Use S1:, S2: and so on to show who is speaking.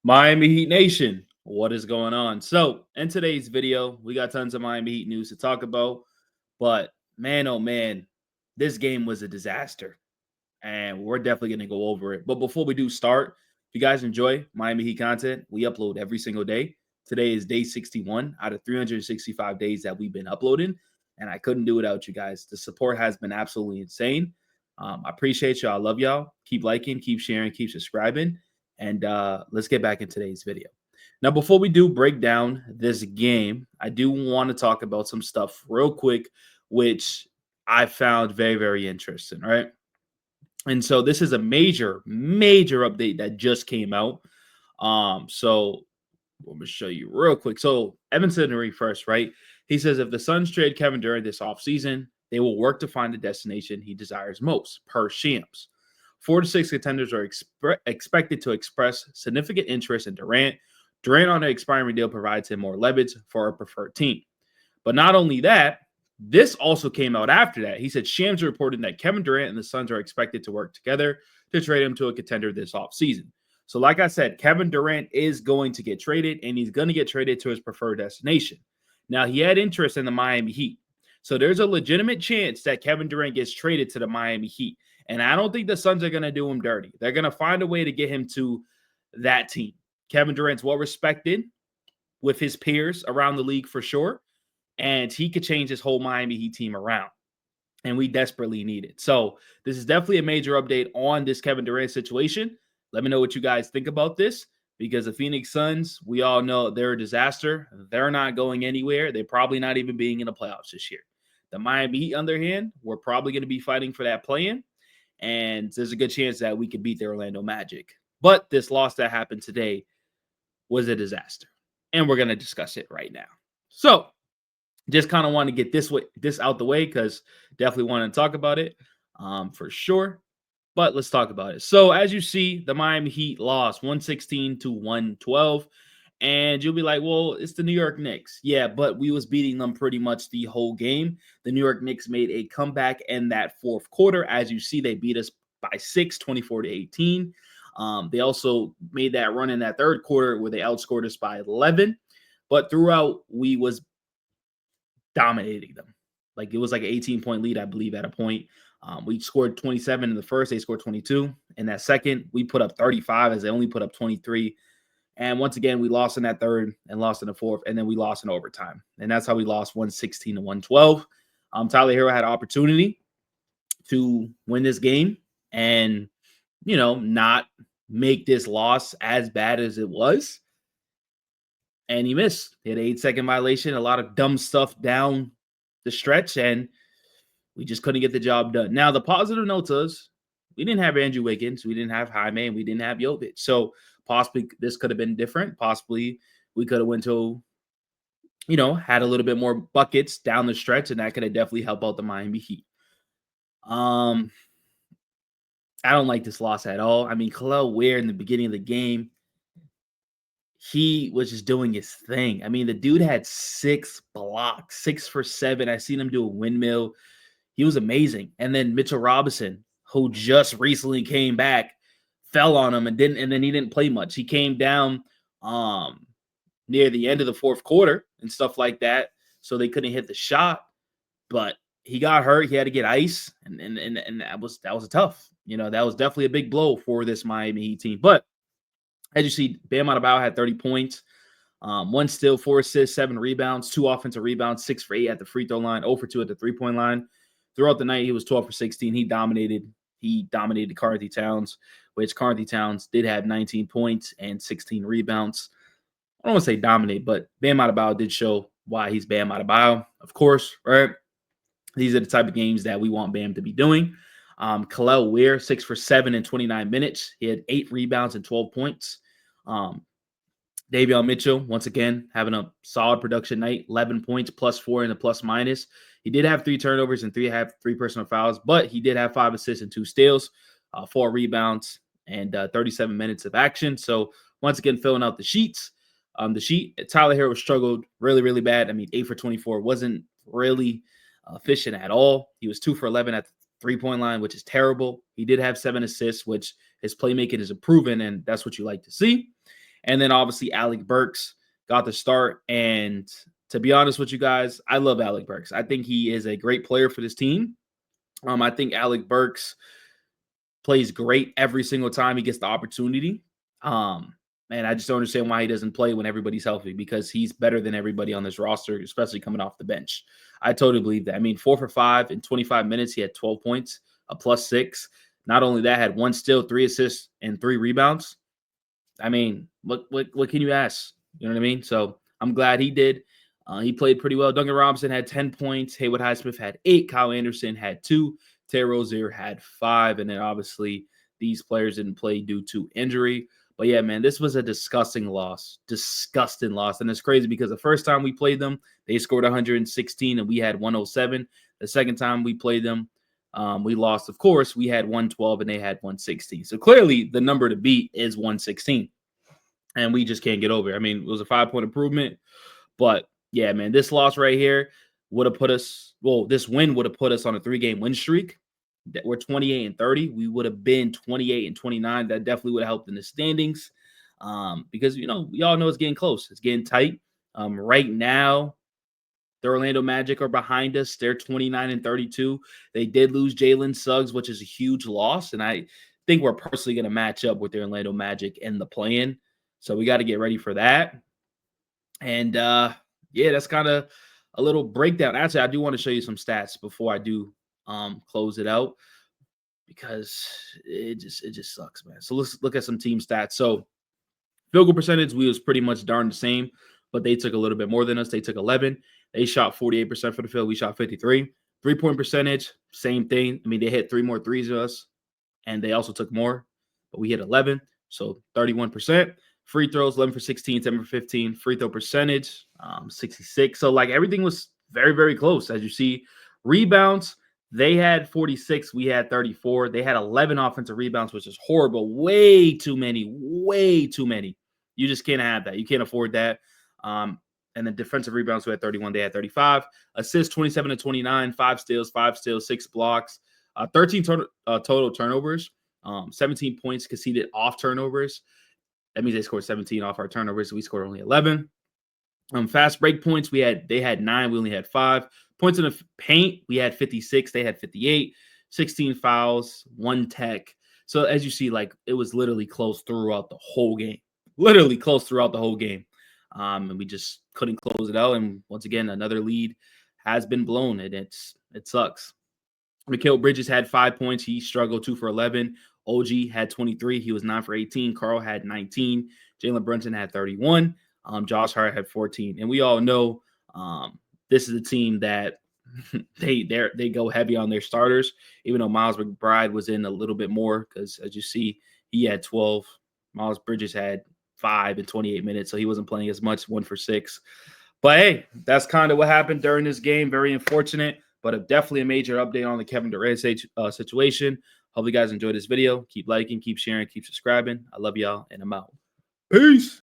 S1: Miami Heat Nation, what is going on? So, in today's video, we got tons of Miami Heat news to talk about, but man, oh man, this game was a disaster, and we're definitely going to go over it. But before we do start, if you guys enjoy Miami Heat content, we upload every single day. Today is day 61 out of 365 days that we've been uploading, and I couldn't do it without you guys. The support has been absolutely insane. I appreciate y'all. I love y'all. Keep liking, keep sharing, keep subscribing, and let's get back in today's video. Now, before we do break down this game, I do want to talk about some stuff real quick, which I found very, very interesting. Right. And so this is a major, major update that just came out. So let me show you real quick. So Evan Sidney first, right? He says if the Suns trade Kevin Durant this offseason, they will work to find the destination he desires most, per Shams. 4 to 6 contenders are expected to express significant interest in Durant. Durant on an expiring deal provides him more leverage for a preferred team. But not only that, this also came out after that. He said Shams reported that Kevin Durant and the Suns are expected to work together to trade him to a contender this offseason. So, like I said, Kevin Durant is going to get traded, and he's going to get traded to his preferred destination. Now, he had interest in the Miami Heat. So, there's a legitimate chance that Kevin Durant gets traded to the Miami Heat. And I don't think the Suns are going to do him dirty. They're going to find a way to get him to that team. Kevin Durant's well respected with his peers around the league for sure. And he could change his whole Miami Heat team around. And we desperately need it. So this is definitely a major update on this Kevin Durant situation. Let me know what you guys think about this, because the Phoenix Suns, we all know they're a disaster. They're not going anywhere. They're probably not even being in the playoffs this year. The Miami Heat, on their hand, we're probably going to be fighting for that play-in. And there's a good chance that we could beat the Orlando Magic. But this loss that happened today was a disaster. And we're going to discuss it right now. So just kind of want to get this out the way, because definitely want to talk about it for sure. But let's talk about it. So as you see, the Miami Heat lost 116 to 112. And you'll be like, well, it's the New York Knicks. Yeah, but we was beating them pretty much the whole game. The New York Knicks made a comeback in that fourth quarter. As you see, they beat us by 6, 24 to 18. They also made that run in that third quarter where they outscored us by 11. But throughout, we was dominating them. Like, it was like an 18-point lead, I believe, at a point. We scored 27 in the first. They scored 22. In that second, we put up 35 as they only put up 23. And once again, we lost in that third and lost in the fourth, and then we lost in overtime. And that's how we lost 116 to 112. Tyler Hero had an opportunity to win this game and, not make this loss as bad as it was. And he missed. He had an 8-second violation, a lot of dumb stuff down the stretch, and we just couldn't get the job done. Now, the positive note is we didn't have Andrew Wiggins, we didn't have Jaime, and we didn't have Jovic. So possibly this could have been different. Possibly we could have went to, had a little bit more buckets down the stretch, and that could have definitely helped out the Miami Heat. I don't like this loss at all. I mean, Khalil Ware in the beginning of the game, he was just doing his thing. I mean, the dude had 6 blocks, 6 for 7. I seen him do a windmill. He was amazing. And then Mitchell Robinson, who just recently came back, fell on him and then he didn't play much. He came down near the end of the fourth quarter and stuff like that, so they couldn't hit the shot. But he got hurt. He had to get ice, and that was tough. That was definitely a big blow for this Miami Heat team. But as you see, Bam Adebayo had 30 points, 1 steal, 4 assists, 7 rebounds, 2 offensive rebounds, 6 for 8 at the free throw line, 0 for 2 at the three-point line. Throughout the night, he was 12 for 16. He dominated Karl-Anthony Towns, which Karl-Anthony Towns did have 19 points and 16 rebounds. I don't want to say dominate, but Bam Adebayo did show why he's Bam Adebayo, of course, right? These are the type of games that we want Bam to be doing. Khalil Ware, 6 for 7 in 29 minutes. He had 8 rebounds and 12 points. Davion Mitchell, once again, having a solid production night, 11 points, +4 in the plus-minus. He did have 3 turnovers and 3 personal fouls, but he did have 5 assists and 2 steals, 4 rebounds, and 37 minutes of action. So, once again, filling out the sheets. Tyler Hero struggled really, really bad. I mean, 8 for 24 wasn't really efficient at all. He was 2 for 11 at the three-point line, which is terrible. He did have 7 assists, which his playmaking is improving, and that's what you like to see. And then obviously Alec Burks got the start. And to be honest with you guys, I love Alec Burks. I think he is a great player for this team. I think Alec Burks plays great every single time he gets the opportunity. And I just don't understand why he doesn't play when everybody's healthy, because he's better than everybody on this roster, especially coming off the bench. I totally believe that. I mean, 4 for 5 in 25 minutes. He had 12 points, a +6. Not only that, had 1 steal, 3 assists, and 3 rebounds. I mean, what can you ask? You know what I mean? So I'm glad he did. He played pretty well. Duncan Robinson had 10 points. Haywood Highsmith had 8. Kyle Anderson had 2. Terry Rozier had 5. And then obviously these players didn't play due to injury. But yeah, man, this was a disgusting loss. Disgusting loss. And it's crazy because the first time we played them, they scored 116 and we had 107. The second time we played them, we lost, of course. We had 112 and they had 116. So clearly the number to beat is 116. And we just can't get over it. I mean, it was a 5-point improvement. But yeah, man, this loss right here would have put us, well, this win would have put us on a 3-game win streak. That we're 28-30. We would have been 28-29. That definitely would have helped in the standings. Because we all know it's getting close. It's getting tight. Right now, the Orlando Magic are behind us. They're 29-32. They did lose Jalen Suggs, which is a huge loss. And I think we're personally going to match up with the Orlando Magic in the play-in. So we got to get ready for that. And yeah, that's kind of a little breakdown. Actually, I do want to show you some stats before I do close it out, because it just sucks, man. So let's look at some team stats. So field goal percentage, we was pretty much darn the same, but they took a little bit more than us. They took 11. They shot 48% for the field. We shot 53. 3-point percentage, same thing. I mean, they hit 3 more threes than us, and they also took more, but we hit 11, so 31%. Free throws, 11 for 16, 10 for 15. Free throw percentage, 66. So like everything was very, very close. As you see, rebounds, they had 46. We had 34. They had 11 offensive rebounds, which is horrible. Way too many. Way too many. You just can't have that. You can't afford that. And the defensive rebounds, we had 31. They had 35. Assists, 27-29. 5 steals, 6 blocks. 13 total turnovers. 17 points conceded off turnovers. That means they scored 17 off our turnovers. So we scored only 11. Fast break points, they had 9. We only had 5. Points in the paint, we had 56. They had 58. 16 fouls, 1 tech. So as you see, like it was literally close throughout the whole game. Literally close throughout the whole game. And we just couldn't close it out. And once again, another lead has been blown, and it sucks. Mikal Bridges had 5 points. He struggled, 2 for 11. OG had 23. He was 9 for 18. Carl had 19. Jalen Brunson had 31. Josh Hart had 14. And we all know this is a team that they go heavy on their starters, even though Miles McBride was in a little bit more, because as you see, he had 12. Miles Bridges had 5 in 28 minutes, so he wasn't playing as much, 1 for 6. But hey, that's kind of what happened during this game. Very unfortunate, but definitely a major update on the Kevin Durant situation. Hope you guys enjoyed this video. Keep liking, keep sharing, keep subscribing. I love y'all, and I'm out. Peace.